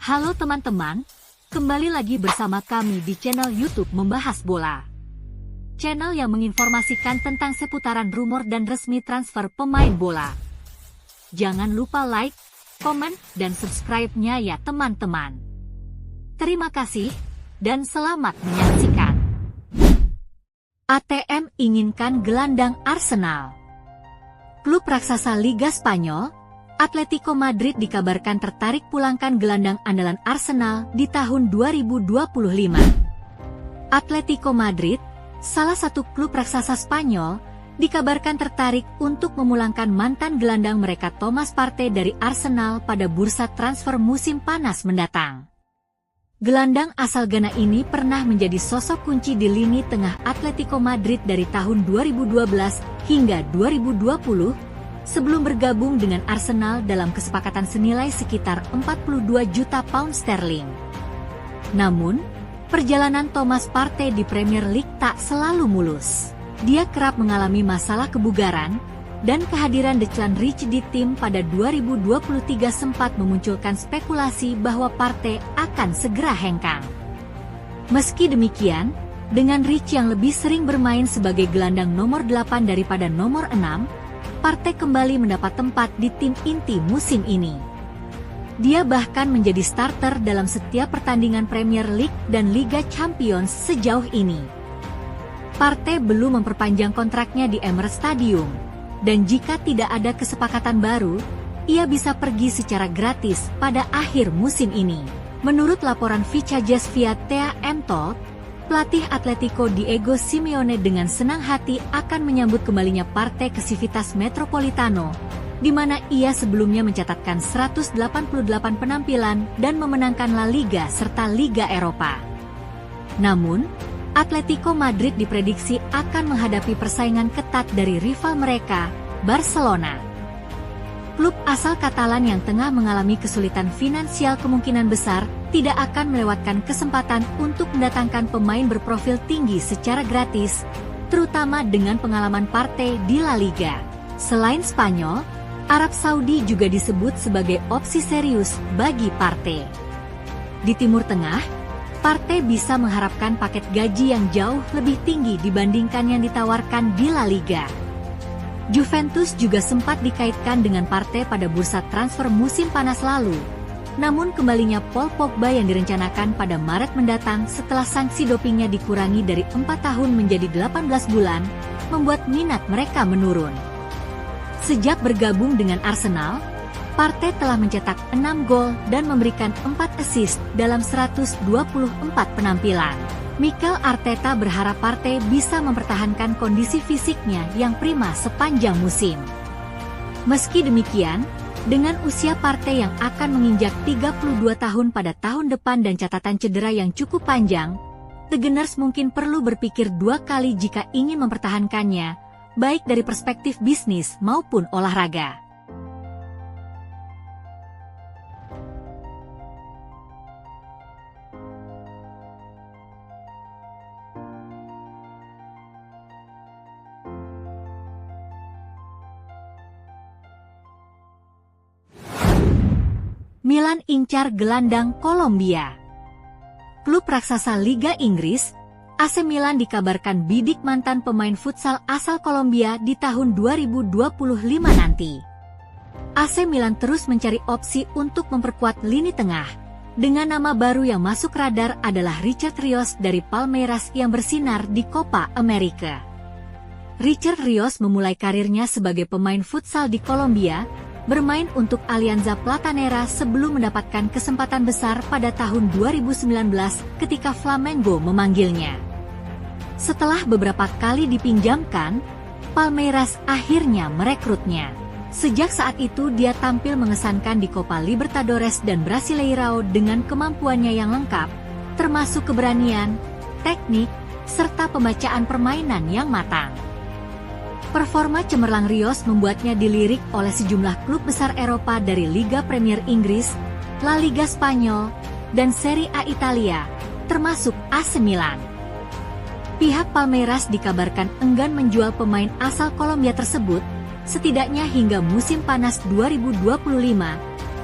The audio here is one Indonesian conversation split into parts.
Halo teman-teman, kembali lagi bersama kami di channel YouTube Membahas Bola. Channel yang menginformasikan tentang seputaran rumor dan resmi transfer pemain bola. Jangan lupa like, komen, dan subscribe-nya ya teman-teman. Terima kasih, dan selamat menyaksikan. ATM inginkan gelandang Arsenal. Klub raksasa Liga Spanyol, Atletico Madrid dikabarkan tertarik pulangkan gelandang andalan Arsenal di tahun 2025. Atletico Madrid, salah satu klub raksasa Spanyol, dikabarkan tertarik untuk memulangkan mantan gelandang mereka Thomas Partey dari Arsenal pada bursa transfer musim panas mendatang. Gelandang asal Ghana ini pernah menjadi sosok kunci di lini tengah Atletico Madrid dari tahun 2012 hingga 2020, sebelum bergabung dengan Arsenal dalam kesepakatan senilai sekitar 42 juta pound sterling. Namun, perjalanan Thomas Partey di Premier League tak selalu mulus. Dia kerap mengalami masalah kebugaran, dan kehadiran Declan Rice di tim pada 2023 sempat memunculkan spekulasi bahwa Partey akan segera hengkang. Meski demikian, dengan Rice yang lebih sering bermain sebagai gelandang nomor 8 daripada nomor 6, Partey kembali mendapat tempat di tim inti musim ini. Dia bahkan menjadi starter dalam setiap pertandingan Premier League dan Liga Champions sejauh ini. Partey belum memperpanjang kontraknya di Emirates Stadium, dan jika tidak ada kesepakatan baru, ia bisa pergi secara gratis pada akhir musim ini. Menurut laporan Fichajes via TAM Talk, pelatih Atletico Diego Simeone dengan senang hati akan menyambut kembalinya Partey ke Civitas Metropolitano, di mana ia sebelumnya mencatatkan 188 penampilan dan memenangkan La Liga serta Liga Eropa. Namun, Atletico Madrid diprediksi akan menghadapi persaingan ketat dari rival mereka, Barcelona. Klub asal Katalan yang tengah mengalami kesulitan finansial kemungkinan besar tidak akan melewatkan kesempatan untuk mendatangkan pemain berprofil tinggi secara gratis, terutama dengan pengalaman Partey di La Liga. Selain Spanyol, Arab Saudi juga disebut sebagai opsi serius bagi Partey. Di Timur Tengah, Partey bisa mengharapkan paket gaji yang jauh lebih tinggi dibandingkan yang ditawarkan di La Liga. Juventus juga sempat dikaitkan dengan Partey pada bursa transfer musim panas lalu. Namun kembalinya Paul Pogba yang direncanakan pada Maret mendatang setelah sanksi dopingnya dikurangi dari 4 tahun menjadi 18 bulan, membuat minat mereka menurun. Sejak bergabung dengan Arsenal, Partey telah mencetak 6 gol dan memberikan 4 assist dalam 124 penampilan. Mikel Arteta berharap Partey bisa mempertahankan kondisi fisiknya yang prima sepanjang musim. Meski demikian, dengan usia Partey yang akan menginjak 32 tahun pada tahun depan dan catatan cedera yang cukup panjang, The Gunners mungkin perlu berpikir 2 kali jika ingin mempertahankannya, baik dari perspektif bisnis maupun olahraga. Milan incar gelandang Kolombia. Klub raksasa Liga Inggris, AC Milan dikabarkan bidik mantan pemain futsal asal Kolombia di tahun 2025 nanti. AC Milan terus mencari opsi untuk memperkuat lini tengah. Dengan nama baru yang masuk radar adalah Richard Rios dari Palmeiras yang bersinar di Copa America. Richard Rios memulai karirnya sebagai pemain futsal di Kolombia, bermain untuk Alianza Platanera sebelum mendapatkan kesempatan besar pada tahun 2019 ketika Flamengo memanggilnya. Setelah beberapa kali dipinjamkan, Palmeiras akhirnya merekrutnya. Sejak saat itu dia tampil mengesankan di Copa Libertadores dan Brasileirao dengan kemampuannya yang lengkap, termasuk keberanian, teknik, serta pembacaan permainan yang matang. Performa cemerlang Rios membuatnya dilirik oleh sejumlah klub besar Eropa dari Liga Premier Inggris, La Liga Spanyol, dan Serie A Italia, termasuk AC Milan. Pihak Palmeiras dikabarkan enggan menjual pemain asal Kolombia tersebut, setidaknya hingga musim panas 2025,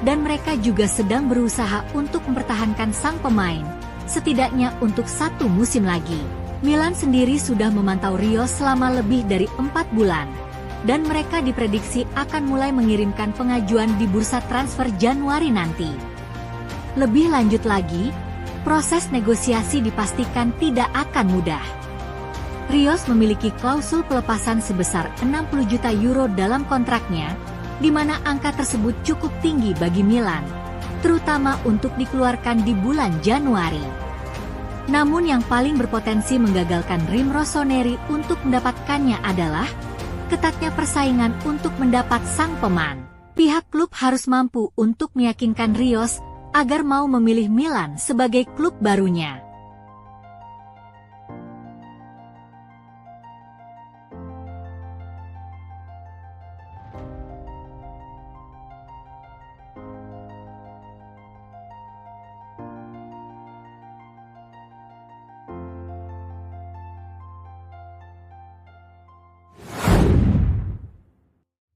dan mereka juga sedang berusaha untuk mempertahankan sang pemain, setidaknya untuk 1 musim lagi. Milan sendiri sudah memantau Rios selama lebih dari 4 bulan, dan mereka diprediksi akan mulai mengirimkan pengajuan di bursa transfer Januari nanti. Lebih lanjut lagi, proses negosiasi dipastikan tidak akan mudah. Rios memiliki klausul pelepasan sebesar 60 juta euro dalam kontraknya, di mana angka tersebut cukup tinggi bagi Milan, terutama untuk dikeluarkan di bulan Januari. Namun yang paling berpotensi menggagalkan Rim Rossoneri untuk mendapatkannya adalah ketatnya persaingan untuk mendapat sang pemain. Pihak klub harus mampu untuk meyakinkan Rios agar mau memilih Milan sebagai klub barunya.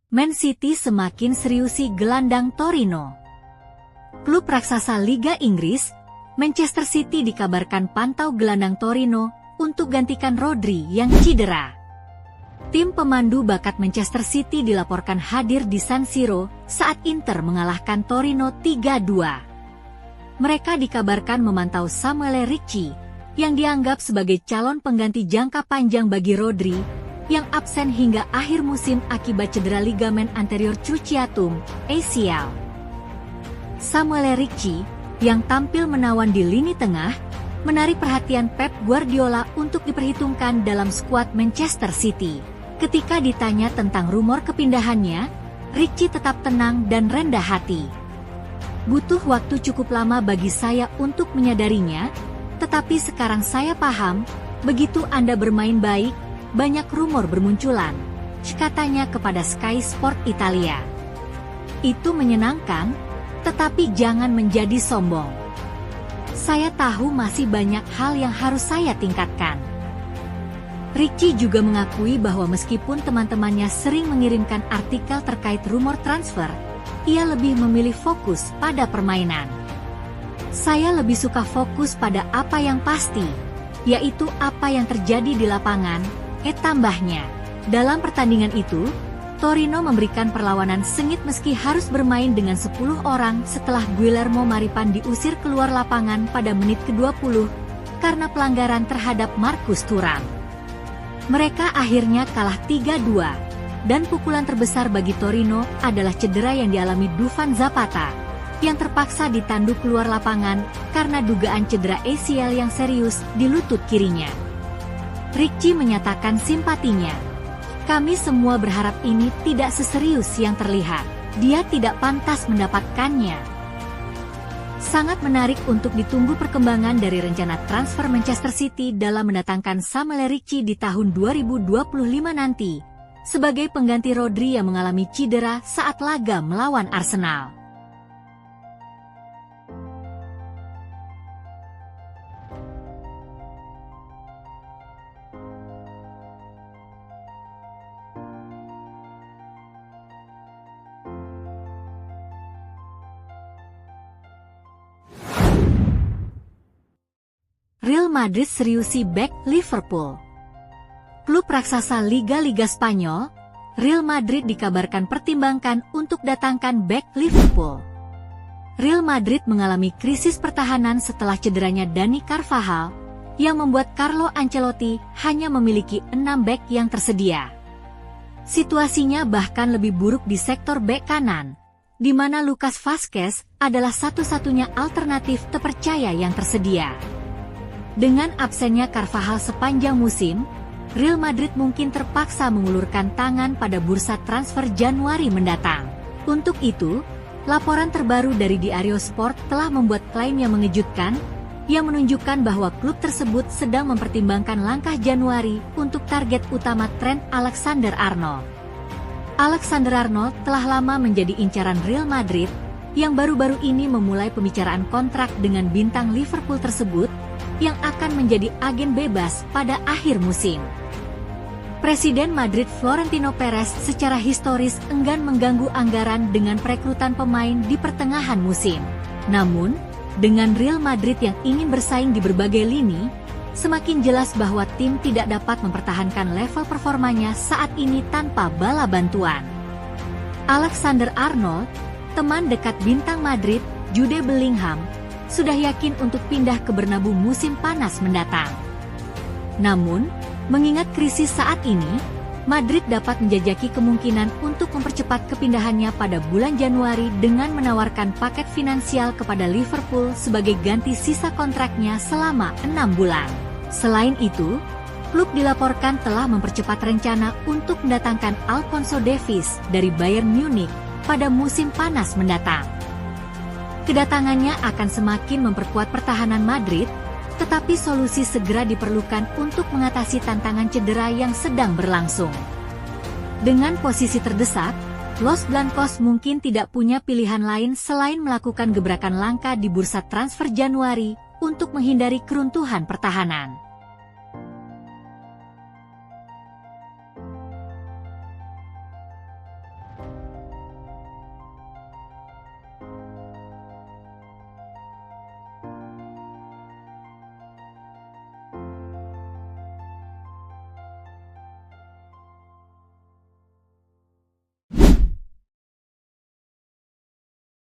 Man City semakin seriusi gelandang Torino. Klub raksasa Liga Inggris, Manchester City dikabarkan pantau gelandang Torino untuk gantikan Rodri yang cedera. Tim pemandu bakat Manchester City dilaporkan hadir di San Siro saat Inter mengalahkan Torino 3-2. Mereka dikabarkan memantau Samuel Ricci, yang dianggap sebagai calon pengganti jangka panjang bagi Rodri, yang absen hingga akhir musim akibat cedera ligamen anterior cruciatum, ACL. Samuel Ricci, yang tampil menawan di lini tengah, menarik perhatian Pep Guardiola untuk diperhitungkan dalam skuad Manchester City. Ketika ditanya tentang rumor kepindahannya, Ricci tetap tenang dan rendah hati. Butuh waktu cukup lama bagi saya untuk menyadarinya, tetapi sekarang saya paham, begitu Anda bermain baik, banyak rumor bermunculan, katanya kepada Sky Sport Italia. Itu menyenangkan, tetapi jangan menjadi sombong. Saya tahu masih banyak hal yang harus saya tingkatkan. Ricci juga mengakui bahwa meskipun teman-temannya sering mengirimkan artikel terkait rumor transfer, ia lebih memilih fokus pada permainan. Saya lebih suka fokus pada apa yang pasti, yaitu apa yang terjadi di lapangan, tambahnya. Dalam pertandingan itu, Torino memberikan perlawanan sengit meski harus bermain dengan 10 orang setelah Guillermo Maripan diusir keluar lapangan pada menit ke-20 karena pelanggaran terhadap Marcus Thuram. Mereka akhirnya kalah 3-2, dan pukulan terbesar bagi Torino adalah cedera yang dialami Dufan Zapata, yang terpaksa ditanduk keluar lapangan karena dugaan cedera ACL yang serius di lutut kirinya. Ricci menyatakan simpatinya. Kami semua berharap ini tidak seserius yang terlihat. Dia tidak pantas mendapatkannya. Sangat menarik untuk ditunggu perkembangan dari rencana transfer Manchester City dalam mendatangkan Samuel Ricci di tahun 2025 nanti, sebagai pengganti Rodri yang mengalami cedera saat laga melawan Arsenal. Real Madrid seriusi bek Liverpool. Klub raksasa Liga Spanyol, Real Madrid dikabarkan pertimbangkan untuk datangkan bek Liverpool. Real Madrid mengalami krisis pertahanan setelah cederanya Dani Carvajal, yang membuat Carlo Ancelotti hanya memiliki 6 bek yang tersedia. Situasinya bahkan lebih buruk di sektor bek kanan, di mana Lucas Vazquez adalah satu-satunya alternatif terpercaya yang tersedia. Dengan absennya Carvajal sepanjang musim, Real Madrid mungkin terpaksa mengulurkan tangan pada bursa transfer Januari mendatang. Untuk itu, laporan terbaru dari Diario Sport telah membuat klaim yang mengejutkan, yang menunjukkan bahwa klub tersebut sedang mempertimbangkan langkah Januari untuk target utama Trent Alexander-Arnold. Alexander-Arnold telah lama menjadi incaran Real Madrid, yang baru-baru ini memulai pembicaraan kontrak dengan bintang Liverpool tersebut, yang akan menjadi agen bebas pada akhir musim. Presiden Madrid Florentino Perez secara historis enggan mengganggu anggaran dengan perekrutan pemain di pertengahan musim. Namun, dengan Real Madrid yang ingin bersaing di berbagai lini, semakin jelas bahwa tim tidak dapat mempertahankan level performanya saat ini tanpa bala bantuan. Alexander Arnold, teman dekat bintang Madrid, Jude Bellingham, sudah yakin untuk pindah ke Bernabeu musim panas mendatang. Namun, mengingat krisis saat ini, Madrid dapat menjajaki kemungkinan untuk mempercepat kepindahannya pada bulan Januari dengan menawarkan paket finansial kepada Liverpool sebagai ganti sisa kontraknya selama 6 bulan. Selain itu, klub dilaporkan telah mempercepat rencana untuk mendatangkan Alphonso Davies dari Bayern Munich pada musim panas mendatang. Kedatangannya akan semakin memperkuat pertahanan Madrid, tetapi solusi segera diperlukan untuk mengatasi tantangan cedera yang sedang berlangsung. Dengan posisi terdesak, Los Blancos mungkin tidak punya pilihan lain selain melakukan gebrakan langka di bursa transfer Januari untuk menghindari keruntuhan pertahanan.